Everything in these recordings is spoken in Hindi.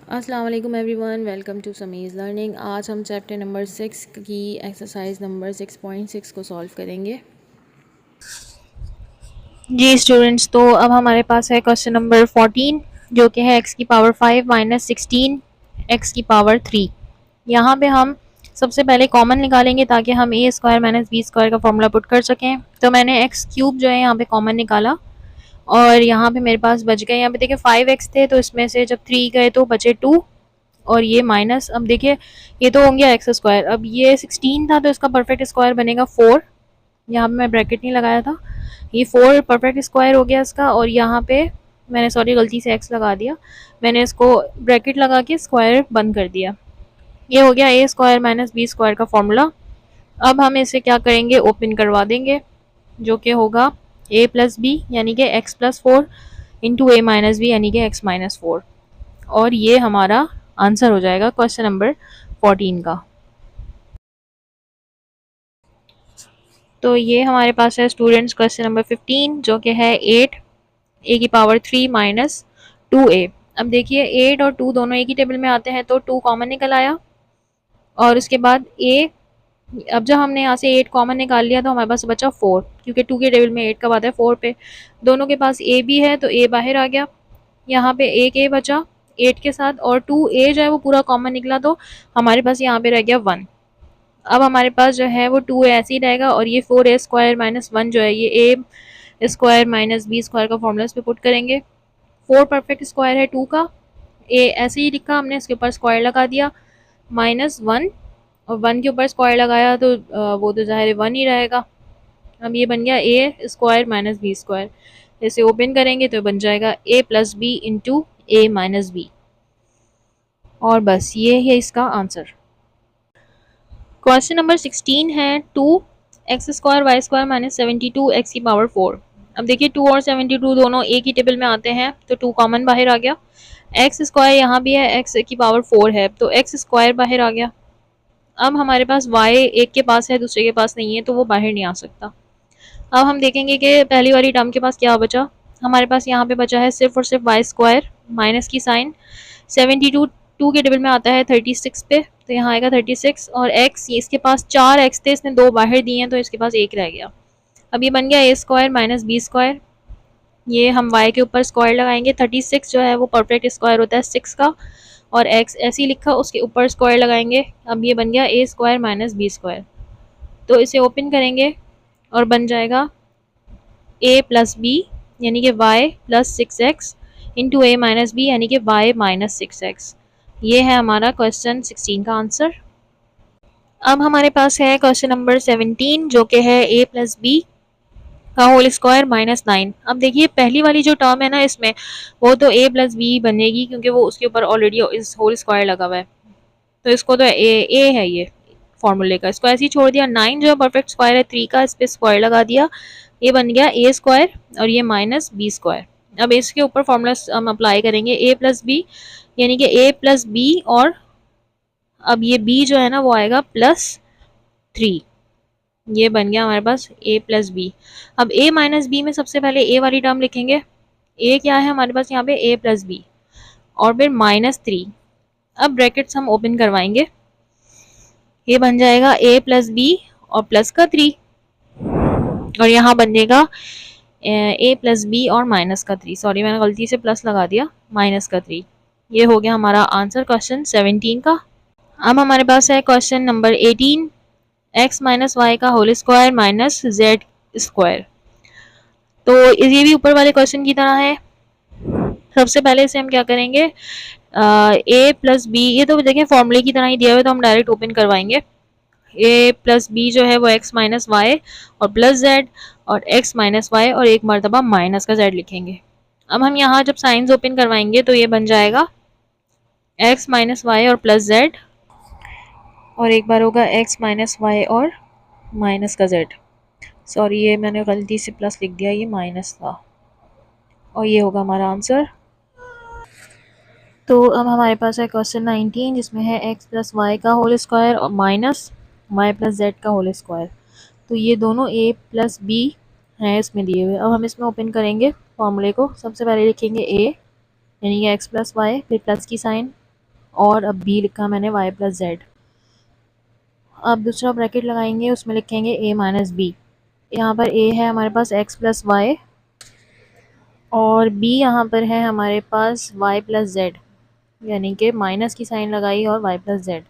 अस्सलाम वालेकुम एवरीवन, वेलकम टू समीज़ लर्निंग। आज हम चैप्टर नंबर 6 की एक्सरसाइज नंबर 6.6 को सॉल्व करेंगे। जी स्टूडेंट्स, तो अब हमारे पास है क्वेश्चन नंबर 14 जो कि है x की पावर 5 माइनस 16 x की पावर 3। यहाँ पे हम सबसे पहले कॉमन निकालेंगे ताकि हम ए स्क्वायर माइनस बी स्क्वायर का फॉर्मूला पुट कर सकें। तो मैंने एक्स क्यूब जो है यहाँ पे कॉमन निकाला और यहाँ पे मेरे पास बच गए, यहाँ पे देखिए 5x थे तो इसमें से जब 3 गए तो बचे 2 और ये माइनस, अब देखिए ये तो हो गया एक्स स्क्वायर। अब ये 16 था तो इसका परफेक्ट स्क्वायर बनेगा 4। यहाँ पे मैं ब्रैकेट नहीं लगाया था, ये 4 परफेक्ट स्क्वायर हो गया इसका। और यहाँ पे मैंने सॉरी गलती से एक्स लगा दिया, मैंने इसको ब्रैकेट लगा के स्क्वायर बंद कर दिया। ये हो गया ए स्क्वायर माइनस बी स्क्वायर का फॉर्मूला। अब हम इसे क्या करेंगे, ओपन करवा देंगे, जो कि होगा ए प्लस बी यानी कि एक्स प्लस 4 इंटू ए माइनस बी यानी कि एक्स माइनस 4। और ये हमारा आंसर हो जाएगा क्वेश्चन नंबर 14 का। तो ये हमारे पास है स्टूडेंट्स क्वेश्चन नंबर 15 जो कि है 8 ए की पावर 3 माइनस 2a। अब देखिए 8 और 2 दोनों एक ही टेबल में आते हैं तो 2 कॉमन निकल आया और उसके बाद a। अब जब हमने यहाँ से 8 कॉमन निकाल लिया तो हमारे पास बचा 4, क्योंकि 2 के टेबल में 8 कब आता है 4 पे। दोनों के पास a भी है तो a बाहर आ गया, यहाँ पे एक a बचा 8 के साथ और 2a जो है वो पूरा कॉमन निकला तो हमारे पास यहाँ पे रह गया 1। अब हमारे पास जो है वो 2a ऐसे ही रहेगा और ये 4a स्क्वायर माइनस 1 जो है ये a square minus B square का फॉर्मूला इस पे पुट करेंगे। 4 परफेक्ट स्क्वायर है 2 का, ए ऐसे ही लिखा हमने, इसके ऊपर स्क्वायर लगा दिया माइनस 1 और 1 के ऊपर स्क्वायर लगाया तो वो तो ज़ाहिर 1 ही रहेगा। अब ये बन गया ए स्क्वायर माइनस बी स्क्वायर, इसे ओपन करेंगे तो बन जाएगा ए प्लस बी इंटू ए माइनस बी। और बस ये है इसका आंसर। क्वेश्चन नंबर 16 है 2 X square Y square minus 72 X की पावर 4। अब देखिए 2 और 72 दोनों एक ही टेबल में आते हैं तो 2 कॉमन बाहर आ गया। एक्स स्क्वायर यहाँ भी है, एक्स की पावर 4 है तो एक्स स्क्वायर बाहर आ गया। अब हमारे पास वाई एक के पास है दूसरे के पास नहीं है तो वो बाहर नहीं आ सकता। अब हम देखेंगे कि पहली वाली टर्म के पास क्या बचा। हमारे पास यहाँ पे बचा है सिर्फ और सिर्फ वाई स्क्वायर, माइनस की साइन। 72 2 के टेबल में आता है 36 पे तो यहाँ आएगा 36 और x, ये इसके पास 4 एक्स थे, इसने 2 बाहर दिए हैं तो इसके पास एक रह गया। अब ये बन गया ए स्क्वायर माइनस बी स्क्वायर। ये हम y के ऊपर स्क्वायर लगाएंगे, 36 जो है वो परफेक्ट स्क्वायर होता है 6 का और x ऐसे ही लिखा उसके ऊपर स्क्वायर लगाएंगे। अब ये बन गया ए स्क्वायर माइनस बी स्क्वायर। तो इसे ओपन करेंगे और बन जाएगा a प्लस बी यानी कि y प्लस 6x इंटू ए माइनस बी यानी कि y माइनस 6x। ये है हमारा क्वेश्चन 16 का आंसर। अब हमारे पास है क्वेश्चन नंबर 17 जो कि है a प्लस बी का होल स्क्वायर माइनस 9। अब देखिए पहली वाली जो टर्म है ना इसमें वो तो a प्लस बी बनेगी क्योंकि वो उसके ऊपर ऑलरेडी इस होल स्क्वायर लगा हुआ है तो इसको तो ए है ये फॉर्मूले का, इसको ऐसे ही छोड़ दिया। 9 जो है परफेक्ट स्क्वायर है 3 का, इस पर स्क्वायर लगा दिया, ये बन गया ए स्क्वायर और ये माइनस बी स्क्वायर। अब इसके ऊपर फॉर्मूला हम अप्लाई करेंगे ए प्लस बी यानी कि ए प्लस बी और अब ये b जो है ना वो आएगा प्लस 3। ये बन गया हमारे पास a प्लस बी। अब a माइनस बी में सबसे पहले a वाली टर्म लिखेंगे। a क्या है हमारे पास यहाँ पे a प्लस बी और फिर माइनस 3। अब ब्रैकेट्स हम ओपन करवाएंगे, ये बन जाएगा a प्लस बी और प्लस का 3 और यहाँ बनेगा a प्लस बी और माइनस का 3। सॉरी मैंने गलती से प्लस लगा दिया, माइनस का 3। ये हो गया हमारा आंसर क्वेश्चन 17 का। अब हमारे पास है question number 18 X minus Y का whole square minus Z square. तो ये भी ऊपर वाले क्वेश्चन की तरह है। सबसे पहले से हम क्या करेंगे, ए प्लस बी, ये तो देखिए फॉर्मूले की तरह ही दिया हुआ है तो हम डायरेक्ट ओपन करवाएंगे। ए प्लस बी जो है वो एक्स माइनस वाई और प्लस जेड और एक्स माइनस वाई और एक मरतबा माइनस का जेड लिखेंगे। अब हम यहाँ जब साइंस ओपन करवाएंगे तो ये बन जाएगा एक्स माइनस वाई और प्लस जेड और एक बार होगा एक्स माइनस वाई और माइनस का जेड। सॉरी ये मैंने गलती से प्लस लिख दिया, ये माइनस था और ये होगा हमारा आंसर। तो अब हमारे पास है क्वेश्चन 19 जिसमें है एक्स प्लस वाई का होल स्क्वायर और माइनस वाई प्लस जेड का होल स्क्वायर। तो ये दोनों ए प्लस बी हैं इसमें दिए हुए। अब हम इसमें ओपन करेंगे फॉर्मूले को। सबसे पहले लिखेंगे ए यानी कि एक्स प्लस वाई, फिर प्लस की साइन, और अब बी लिखा मैंने y प्लस जेड। अब दूसरा ब्रैकेट लगाएंगे, उसमें लिखेंगे a माइनस बी। यहाँ पर a है हमारे पास x प्लस वाई और b यहाँ पर है हमारे पास y प्लस जेड, यानी कि माइनस की साइन लगाई और y प्लस जेड।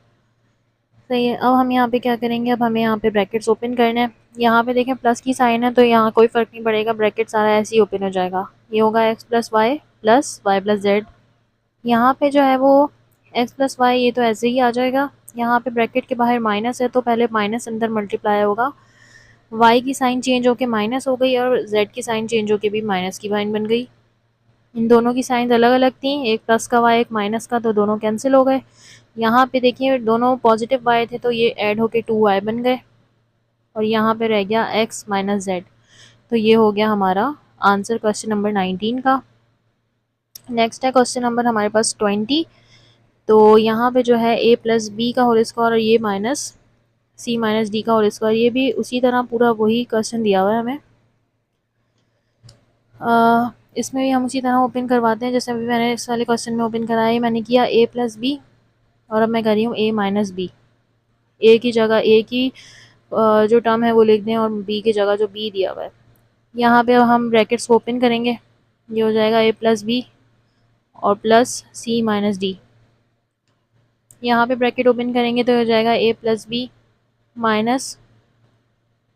सही है। अब हम यहाँ पे क्या करेंगे, अब हमें यहाँ पे ब्रैकेट्स ओपन करना है। यहाँ पे देखें प्लस की साइन है तो यहाँ कोई फ़र्क नहीं पड़ेगा, ब्रैकेट सारा ऐसे ही ओपन हो जाएगा। ये होगा x plus Y plus Z. यहाँ पे जो है वो x प्लस वाई ये तो ऐसे ही आ जाएगा। यहाँ पे ब्रैकेट के बाहर माइनस है तो पहले माइनस अंदर मल्टीप्लाई होगा, y की साइन चेंज होके माइनस हो गई और z की साइन चेंज होके भी माइनस की साइन बन गई। इन दोनों की साइंस अलग अलग थी, एक प्लस का y एक माइनस का, तो दोनों कैंसिल हो गए। यहाँ पे देखिए दोनों पॉजिटिव y थे तो ये ऐड होके 2y बन गए और यहाँ पे रह गया x माइनस जेड। तो ये हो गया हमारा आंसर क्वेश्चन नंबर 19 का। नेक्स्ट है क्वेश्चन नंबर हमारे पास 20। तो यहाँ पे जो है a प्लस बी का होल स्क्वायर और ये माइनस c माइनस डी का होल स्क्वायर, ये भी उसी तरह पूरा वही क्वेश्चन दिया हुआ है हमें। इसमें भी हम उसी तरह ओपन करवाते हैं जैसे अभी मैंने इस वाले क्वेश्चन में ओपन कराया। मैंने किया a प्लस बी और अब मैं कर रही हूँ a माइनस बी। a की जगह a की जो टर्म है वो लिख दें और b की जगह जो b दिया हुआ है। यहाँ पे हम ब्रैकेट्स ओपन करेंगे, ये हो जाएगा a प्लस बी और प्लस c माइनस डी। यहाँ पे ब्रैकेट ओपन करेंगे तो हो जाएगा a प्लस बी माइनस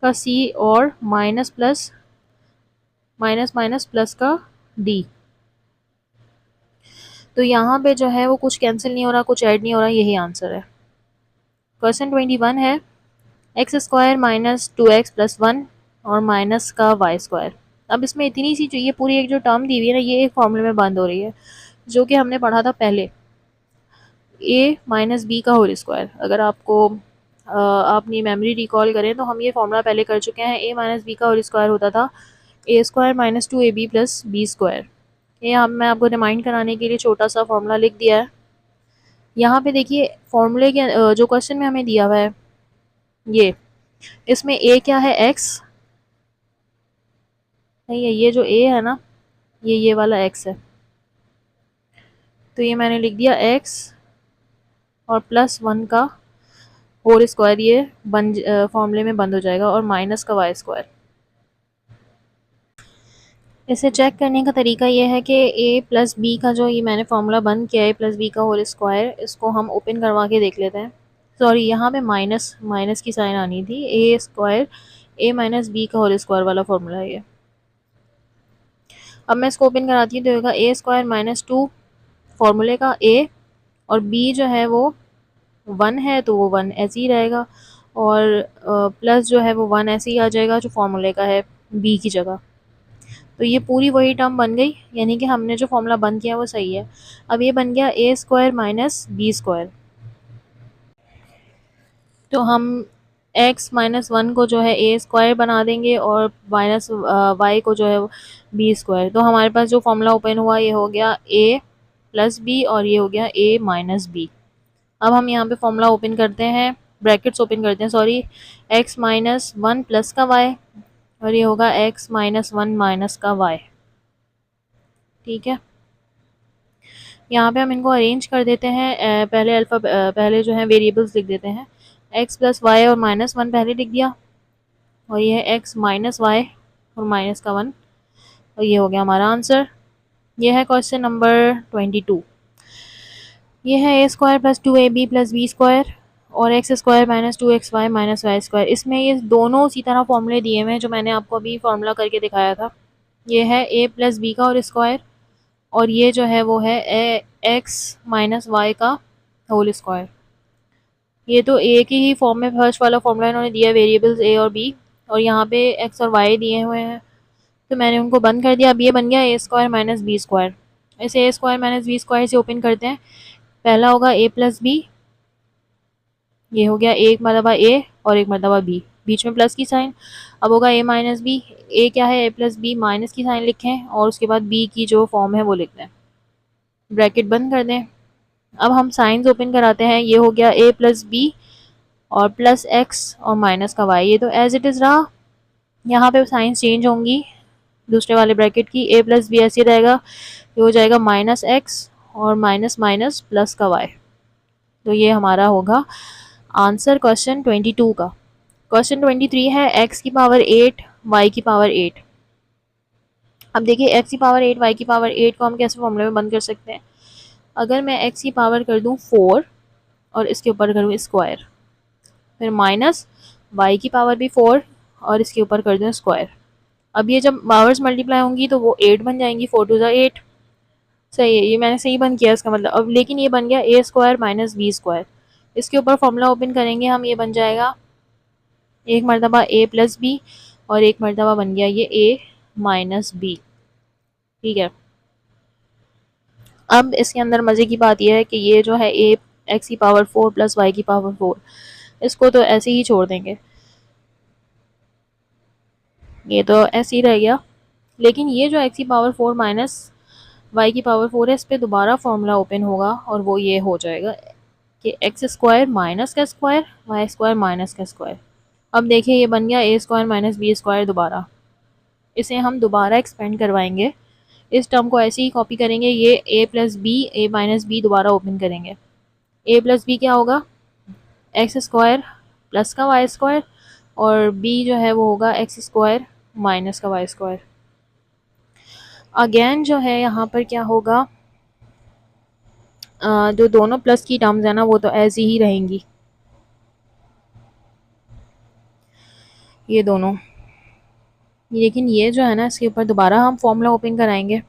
का c और minus plus minus minus plus का d। तो यहाँ पे जो है वो कुछ कैंसिल नहीं हो रहा, कुछ ऐड नहीं हो रहा, यही आंसर है। क्वेश्चन 21 है x square minus 2x plus 1 और माइनस का y स्क्वायर। अब इसमें इतनी सी चाहिए, पूरी एक जो टर्म दी हुई है ना ये एक फॉर्मूले में बंद हो रही है जो कि हमने पढ़ा था पहले, a माइनस बी का होल स्क्वायर। अगर आपको अपनी मेमोरी रिकॉल करें तो हम ये फॉर्मूला पहले कर चुके हैं। a माइनस बी का होल स्क्वायर होता था a square minus 2ab plus B square. ये हम मैं आपको रिमाइंड कराने के लिए छोटा सा फॉर्मूला लिख दिया है। यहाँ पे देखिए फॉर्मूले के जो क्वेश्चन में हमें दिया हुआ है ये, इसमें a क्या है x, नहीं है, ये जो a है ना ये वाला x है, तो ये मैंने लिख दिया x और प्लस 1 का होल स्क्वायर, ये फॉर्मूले में बंद हो जाएगा, और माइनस का y स्क्वायर। इसे चेक करने का तरीका ये है कि a प्लस बी का जो ये मैंने फार्मूला बंद किया है प्लस बी का होल स्क्वायर, इसको हम ओपन करवा के देख लेते हैं। सॉरी यहाँ पे माइनस की साइन आनी थी, a square a minus B का होल स्क्वायर वाला फार्मूला है ये। अब मैं इसको ओपन कराती हूँ तो होगा a स्क्वायर माइनस 2 फार्मूले का a, और b जो है वो 1 है तो वो 1 ऐसे ही रहेगा, और प्लस जो है वो 1 ऐसे ही आ जाएगा जो फार्मूले का है b की जगह। तो ये पूरी वही टर्म बन गई, यानी कि हमने जो फॉर्मूला बंद किया वो सही है। अब ये बन गया a square minus B square. तो हम x माइनस 1 को जो है a स्क्वायर बना देंगे और माइनस y को जो है बी स्क्वायर। तो हमारे पास जो फॉर्मूला ओपन हुआ ये हो गया a प्लस बी और ये हो गया a माइनस बी। अब हम यहाँ पे फॉर्मूला ओपन करते हैं, ब्रैकेट्स ओपन करते हैं सॉरी, x माइनस 1 प्लस का y और ये होगा x माइनस 1 माइनस का y। ठीक है, यहाँ पे हम इनको अरेंज कर देते हैं। पहले जो है वेरिएबल्स लिख देते हैं, x प्लस वाई और माइनस 1 पहले लिख दिया, और ये है x माइनस वाई और माइनस का 1, और ये हो गया हमारा आंसर। ये है क्वेश्चन नंबर 22। ये है a square plus 2ab plus B square और x square minus 2xy minus Y square. इसमें ये दोनों उसी तरह फॉर्मूले दिए हुए हैं जो मैंने आपको अभी फॉर्मूला करके दिखाया था। ये है a प्लस बी का और स्क्वायर, और ये जो है वो है x माइनस वाई का होल स्क्वायर। ये तो a की ही फॉर्म में फर्स्ट वाला फॉर्मूला इन्होंने दिया, वेरिएबल्स a और b, और यहाँ पे x और y दिए हुए हैं तो मैंने उनको बंद कर दिया। अब ये बन गया a square minus B square. इसे a square minus B square से ओपन करते हैं। पहला होगा a प्लस बी, ये हो गया एक मरतबा a और एक मरतबा b, बीच में प्लस की साइन। अब होगा a माइनस बी, a क्या है a प्लस बी, माइनस की साइन लिखें और उसके बाद b की जो फॉर्म है वो लिख दें, ब्रैकेट बंद कर दें। अब हम साइंस ओपन कराते हैं, ये हो गया a प्लस बी और प्लस x और माइनस का y, ये तो एज इट इज़ रहा। यहाँ पे साइंस चेंज होंगी दूसरे वाले ब्रैकेट की, a प्लस बी ऐसे रहेगा, ये हो जाएगा माइनस x और माइनस माइनस प्लस का y। तो ये हमारा होगा आंसर क्वेश्चन 22 का। क्वेश्चन 23 है x की पावर 8 y की पावर 8। अब देखिए x की पावर 8 y की पावर 8 को हम कैसे फॉर्मूले में बंद कर सकते हैं। अगर मैं x की पावर कर दूं 4 और इसके ऊपर करूँ स्क्वायर, फिर माइनस y की पावर भी 4 और इसके ऊपर कर दूं स्क्वायर। अब ये जब पावर्स मल्टीप्लाई होंगी तो वो 8 बन जाएंगी, 4 टू ज़ा 8। सही है, ये मैंने सही बंद किया इसका मतलब। अब लेकिन ये बन गया ए स्क्वायर माइनस बी स्क्वायर। इसके ऊपर फॉर्मूला ओपन करेंगे हम, ये बन जाएगा एक मरतबा ए प्लस बी और एक मरतबा बन गया ये ए माइनस बी। ठीक है, अब इसके अंदर मज़े की बात यह है कि ये जो है ए एक्स की पावर 4 प्लस वाई की पावर 4, इसको तो ऐसे ही छोड़ देंगे, ये तो ऐसे ही रह गया। लेकिन ये जो एक्स की पावर 4 माइनस वाई की पावर 4 है, इस पर दोबारा फॉर्मूला ओपन होगा और वो ये हो जाएगा कि एक्स स्क्वायर माइनस का स्क्वायर वाई स्क्वायर माइनस का स्क्वायर। अब देखिए ये बन गया ए स्क्वायर माइनस बी स्क्वायर दोबारा। इसे हम दोबारा एक्सपेंड करवाएंगे, इस टर्म को ऐसे ही कॉपी करेंगे, ये ए प्लस बी ए माइनस बी दोबारा ओपन करेंगे। ए प्लस बी क्या होगा, एक्स स्क्वायर प्लस का वाई स्क्वायर, और बी जो है वो होगा एक्स स्क्वायर माइनस का वाई स्क्वायर। अगेन जो है यहाँ पर क्या होगा, जो दोनों प्लस की टर्म्स है ना वो तो ऐसी ही रहेंगी, ये दोनों। लेकिन ये जो है ना इसके ऊपर दोबारा हम फॉर्मूला ओपन कराएंगे।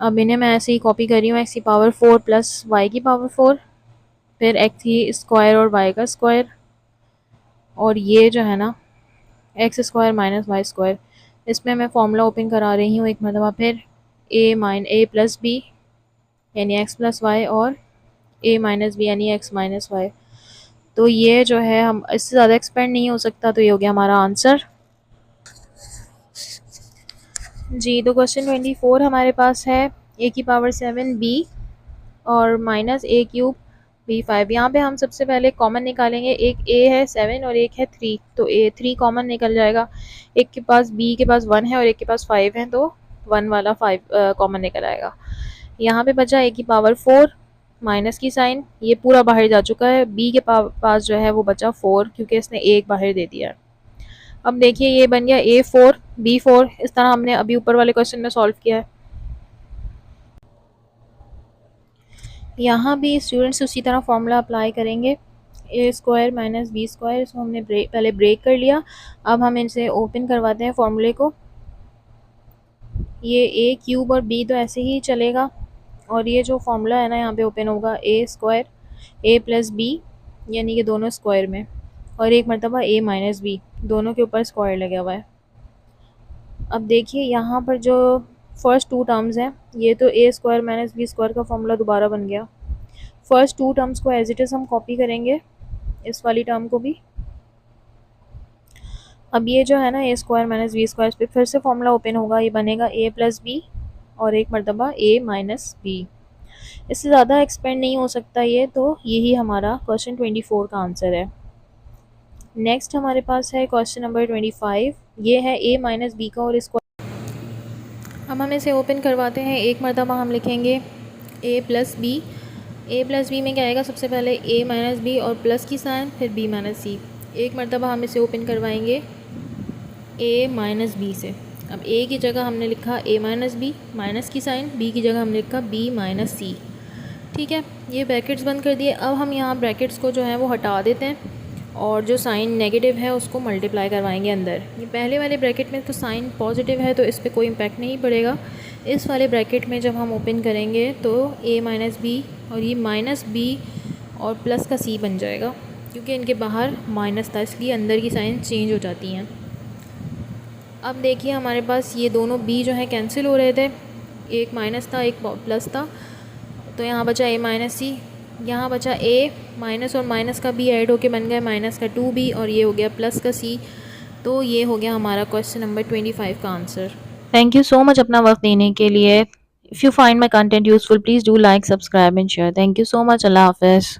अब इन्हें मैं ऐसे ही कॉपी कर रही हूँ, एक्स की पावर 4 प्लस वाई की पावर 4, फिर एक्स की स्क्वायर और वाई का स्क्वायर, और ये जो है ना X square minus Y square. इसमें मैं फॉर्मूला ओपन करा रही हूँ एक मरतबा फिर, ए प्लस बी यानी एक्स प्लस वाई और ए माइनस बी यानी एक्स माइनस वाई। तो ये जो है हम इससे ज़्यादा एक्सपेंड नहीं हो सकता, तो ये हो गया हमारा आंसर। जी, तो क्वेश्चन 24 हमारे पास है ए की पावर 7 बी और माइनस ए क्यूब बी 5। यहाँ पे हम सबसे पहले कॉमन निकालेंगे, एक ए है 7 और एक है 3, तो ए 3 कॉमन निकल जाएगा। एक के पास बी के पास 1 है और एक के पास 5 है, तो 1 वाला 5 कॉमन निकल आएगा। यहाँ पे बचा ए की पावर 4 माइनस की साइन, ये पूरा बाहर जा चुका है। बी के पास जो है वो बचा 4 क्योंकि इसने एक बाहर दे दिया। अब देखिए ये बन गया A4 B4, इस तरह हमने अभी ऊपर वाले क्वेश्चन में सॉल्व किया है। यहाँ भी स्टूडेंट्स उसी तरह फॉर्मूला अप्लाई करेंगे, ए स्क्वायर माइनस बी स्क्वायर, इसको हमने पहले ब्रेक कर लिया। अब हम इनसे ओपन करवाते हैं फॉर्मूले को। ये ए क्यूब और बी तो ऐसे ही चलेगा, और ये जो फॉर्मूला है ना यहाँ पे ओपन होगा ए स्क्वायर ए प्लस बी यानी कि दोनों स्क्वायर में, और एक मरतबा ए माइनस बी, दोनों के ऊपर स्क्वायर लगा हुआ है। अब देखिए यहाँ पर जो फर्स्ट टू टर्म्स हैं, ये तो ए स्क्वायर माइनस बी स्क्वायर का फॉर्मूला दोबारा बन गया। फर्स्ट टू टर्म्स को एज इट इज़ हम कॉपी करेंगे, इस वाली टर्म को भी। अब ये जो है ना ए स्क्वायर माइनस बी स्क्वायर पे फिर से फॉर्मूला ओपन होगा, ये बनेगा ए प्लस बी और एक मरतबा ए माइनस बी। इससे ज़्यादा एक्सपेंड नहीं हो सकता ये, तो यही हमारा क्वेश्चन 24 का आंसर है। नेक्स्ट हमारे पास है क्वेश्चन नंबर 25, ये है ए माइनस बी का और इसको हम इसे ओपन करवाते हैं। एक मरतबा हम लिखेंगे ए प्लस बी। ए प्लस बी में क्या आएगा, सबसे पहले ए माइनस बी और प्लस की साइन, फिर बी माइनस सी। एक मरतबा हम इसे ओपन करवाएंगे ए माइनस बी से। अब ए की जगह हमने लिखा ए माइनस बी माइनस की साइन, बी की जगह हमने लिखा बी माइनस सी। ठीक है, ये ब्रैकेट्स बंद कर दिए। अब हम यहाँ ब्रैकेट्स को जो है वो हटा देते हैं और जो साइन नेगेटिव है उसको मल्टीप्लाई करवाएंगे अंदर। ये पहले वाले ब्रैकेट में तो साइन पॉजिटिव है तो इस पर कोई इम्पैक्ट नहीं पड़ेगा। इस वाले ब्रैकेट में जब हम ओपन करेंगे तो ए माइनस बी और ये माइनस बी और प्लस का सी बन जाएगा, क्योंकि इनके बाहर माइनस था इसलिए अंदर की साइन चेंज हो जाती हैं। अब देखिए हमारे पास ये दोनों बी जो है कैंसिल हो रहे थे, एक माइनस था एक प्लस था, तो यहाँ बचा ए माइनस सी, यहाँ बचा ए माइनस और माइनस का बी ऐड होके बन गया माइनस का 2b और ये हो गया प्लस का सी। तो ये हो गया हमारा क्वेश्चन नंबर 25 का answer. Thank you so much अपना वक्त देने के लिए। If you find my content useful please do like subscribe and share. Thank you so much. अल्लाह हाफिज़।